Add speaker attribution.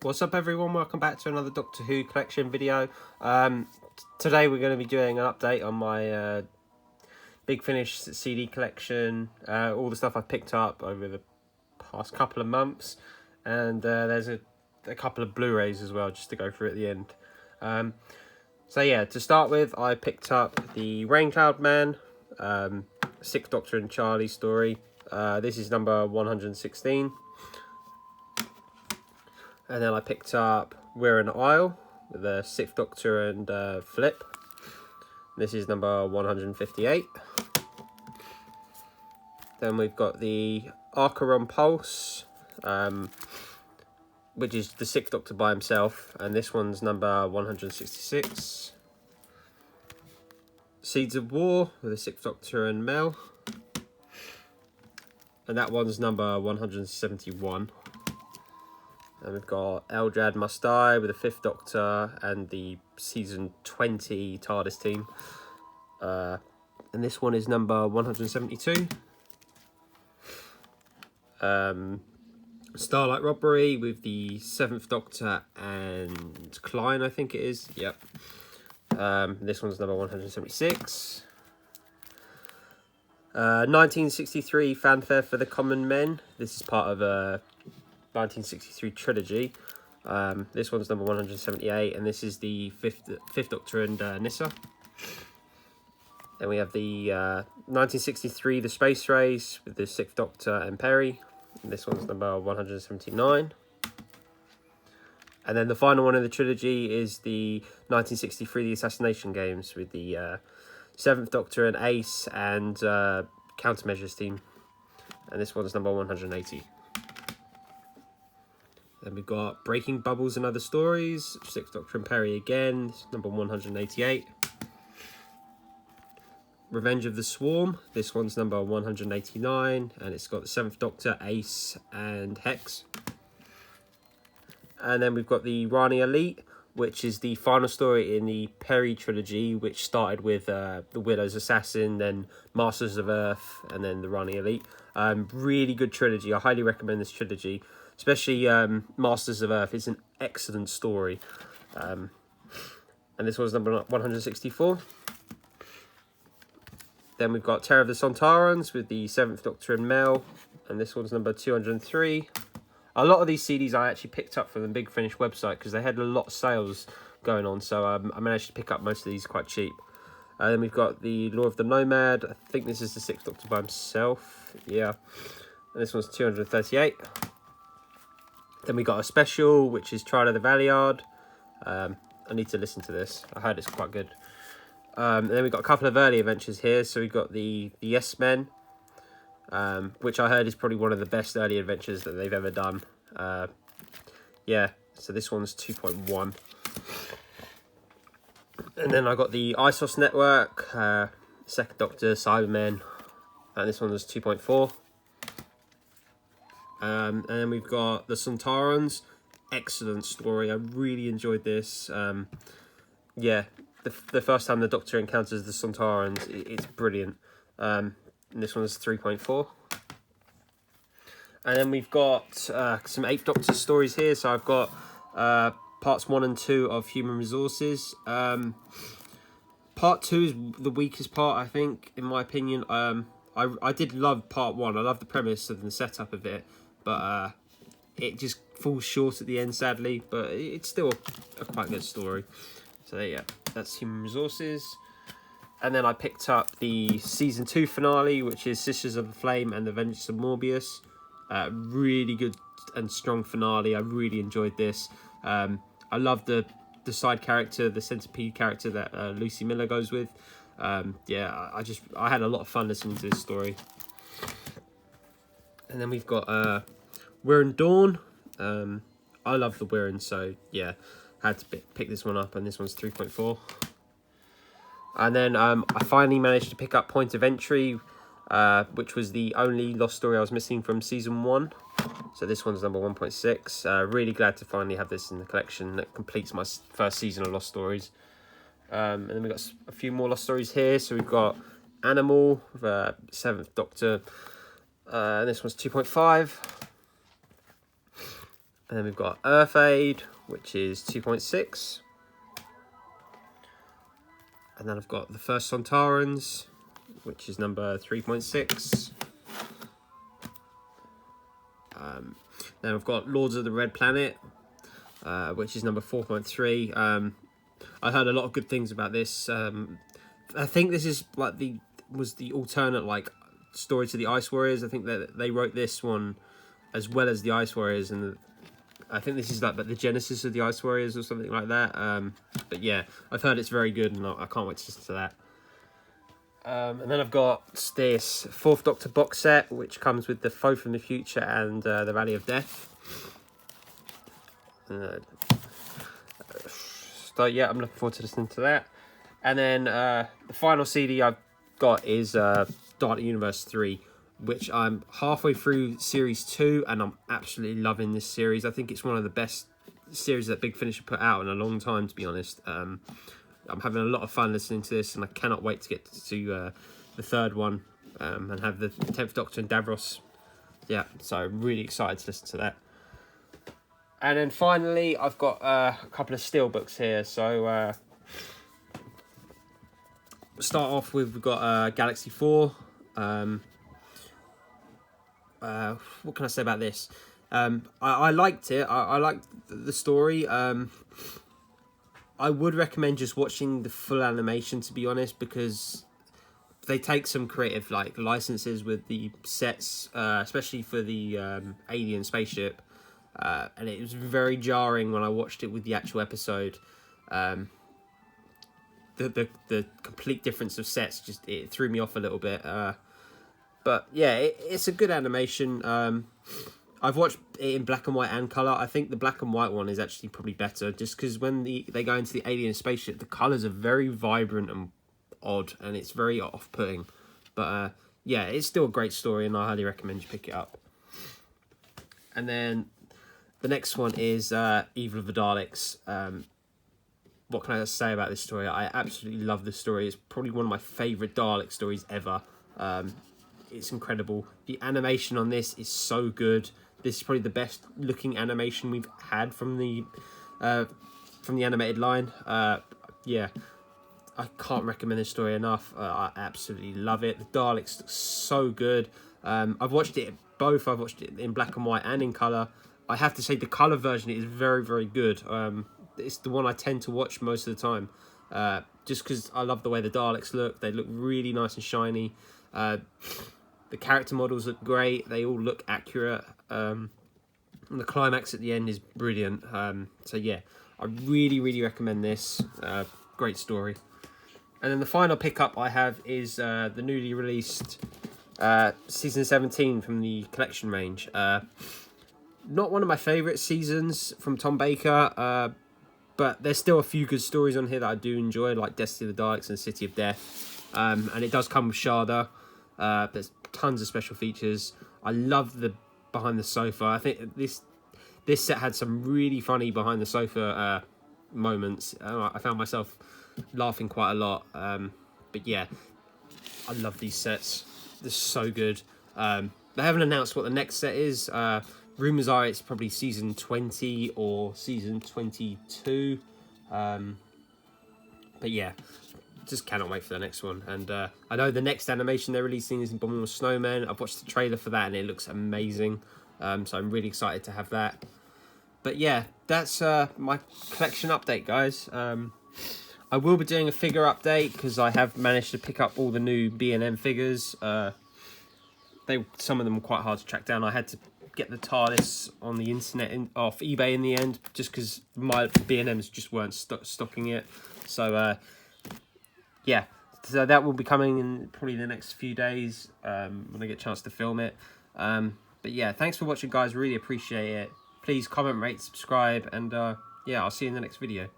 Speaker 1: What's up everyone, welcome back to another Doctor Who collection video. Today we're going to be doing an update on my Big Finish CD collection, all the stuff I've picked up over the past couple of months, and there's a couple of Blu Rays as well just to go through at the end. So yeah, to start with, I picked up the Raincloud Man, Sixth Doctor and Charlie story. This is number 116. And then I picked up We're an Isle with the Sixth Doctor and Flip. This is number 158. Then we've got the Archeron Pulse, which is the Sixth Doctor by himself, and this one's number 166. Seeds of War with the Sixth Doctor and Mel, and that one's number 171. And we've got Eldrad Must Die with the Fifth Doctor and the season 20 TARDIS team. And this one is number 172. Starlight Robbery with the Seventh Doctor and Klein, I think it is. Yep. This one's number 176. 1963 Fanfare for the Common Men. This is part of a 1963 trilogy. This one's number 178, and this is the Fifth Doctor and Nyssa. Then we have the 1963 The Space Race with the Sixth Doctor and Perry. And this one's number 179. And then the final one in the trilogy is the 1963 The Assassination Games with the Seventh Doctor and Ace and Countermeasures team. And this one's number 180. Then we've got Breaking Bubbles and Other Stories, Sixth Doctor and Perry again, number 188. Revenge of the Swarm, this one's number 189, and it's got the Seventh Doctor, Ace, and Hex. And then we've got the Rani Elite, which is the final story in the Perry trilogy, which started with the Widow's Assassin, then Masters of Earth, and then the Rani Elite. Really good trilogy. I highly recommend this trilogy. Especially Masters of Earth. It's an excellent story. And this was number 164. Then we've got Terror of the Sontarans with the Seventh Doctor and Mel. And this one's number 203. A lot of these CDs I actually picked up from the Big Finish website because they had a lot of sales going on. So I managed to pick up most of these quite cheap. Then we've got the Law of the Nomad. I think this is the Sixth Doctor by himself. Yeah. And this one's 238. Then we got a special, which is Trial of the Valeyard. I need to listen to this. I heard it's quite good. And then we got a couple of early adventures here. So we got the Yes Men, which I heard is probably one of the best early adventures that they've ever done. Yeah, so this one's 2.1. And then I got the ISOS Network, Second Doctor, Cybermen, and this one was 2.4. And then we've got the Sontarans. Excellent story. I really enjoyed this. Yeah, the first time the Doctor encounters the Sontarans, it's brilliant. And this one's 3.4. And then we've got some Eighth Doctor stories here. So I've got parts 1 and 2 of Human Resources. Part 2 is the weakest part, I think, in my opinion. I did love part 1. I love the premise and the setup of it. But it just falls short at the end, sadly. But it's still a quite good story. So yeah, that's Human Resources. And then I picked up the Season 2 finale, which is Sisters of the Flame and the Vengeance of Morbius. Really good and strong finale. I really enjoyed this. I love the side character, the centipede character that Lucy Miller goes with. Yeah, I had a lot of fun listening to this story. And then we've got Wirren Dawn. I love the Wirren, so yeah, had to pick this one up, and this one's 3.4. And then I finally managed to pick up Point of Entry, which was the only Lost story I was missing from season 1. So this one's number 1.6. Really glad to finally have this in the collection. That completes my first season of Lost stories. And then we've got a few more Lost stories here. So we've got Animal, Seventh Doctor. And this one's 2.5. And then we've got Earth Aid, which is 2.6. And then I've got The First Sontarans, which is number 3.6. Then I've got Lords of the Red Planet, which is number 4.3. I heard a lot of good things about this. I think this is like the alternate like story to the Ice Warriors. I think that they wrote this one as well as the Ice Warriors, and I think this is like the genesis of the Ice Warriors or something like that. But yeah, I've heard it's very good, and I can't wait to listen to that. And then I've got this Fourth Doctor box set, which comes with the Foe from the Future and the Valley of Death. So yeah, I'm looking forward to listening to that. And then the final CD I've got is Dark Universe 3, which I'm halfway through Series 2, and I'm absolutely loving this series. I think it's one of the best series that Big Finish have put out in a long time, to be honest. I'm having a lot of fun listening to this, and I cannot wait to get to the third one and have the 10th Doctor and Davros. Yeah, so I'm really excited to listen to that. And then finally, I've got a couple of steelbooks here. So start off with, we've got Galaxy 4. What can I say about this? I liked it. I liked the story. I would recommend just watching the full animation, to be honest, because they take some creative like licenses with the sets, especially for the alien spaceship, and it was very jarring when I watched it with the actual episode. The complete difference of sets it threw me off a little bit. But yeah, it's a good animation. I've watched it in black and white and colour. I think the black and white one is actually probably better, just because when they go into the alien spaceship, the colours are very vibrant and odd, and it's very off-putting. But yeah, it's still a great story, and I highly recommend you pick it up. And then the next one is Evil of the Daleks. What can I say about this story? I absolutely love this story. It's probably one of my favourite Dalek stories ever. It's incredible. The animation on this is so good. This is probably the best looking animation we've had from the animated line. Yeah, I can't recommend this story enough. I absolutely love it. The Daleks look so good. I've watched it both. I've watched it in black and white and in colour. I have to say the colour version is very, very good. It's the one I tend to watch most of the time. Just because I love the way the Daleks look. They look really nice and shiny. The character models look great. They all look accurate. And the climax at the end is brilliant. So yeah, I really, really recommend this. Great story. And then the final pickup I have is the newly released season 17 from the collection range. Not one of my favourite seasons from Tom Baker, but there's still a few good stories on here that I do enjoy, like Destiny of the Daleks and City of Death. And it does come with Sharda. There's tons of special features. I love the behind the sofa. I think this set had some really funny behind the sofa moments. I found myself laughing quite a lot. But yeah, I love these sets. They're so good. They haven't announced what the next set is. Rumours are it's probably season 20 or season 22. But yeah, just cannot wait for the next one. And I know the next animation they're releasing is Abominable Snowman. I've watched the trailer for that and it looks amazing. So I'm really excited to have that. But yeah, that's my collection update, guys. I will be doing a figure update because I have managed to pick up all the new B&M figures. Some of them were quite hard to track down. I had to get the TARDIS on the internet off eBay in the end, just because my B&Ms just weren't stocking it. So yeah, so that will be coming in probably the next few days when I get a chance to film it. But yeah, thanks for watching, guys. Really appreciate it. Please comment, rate, subscribe, and yeah, I'll see you in the next video.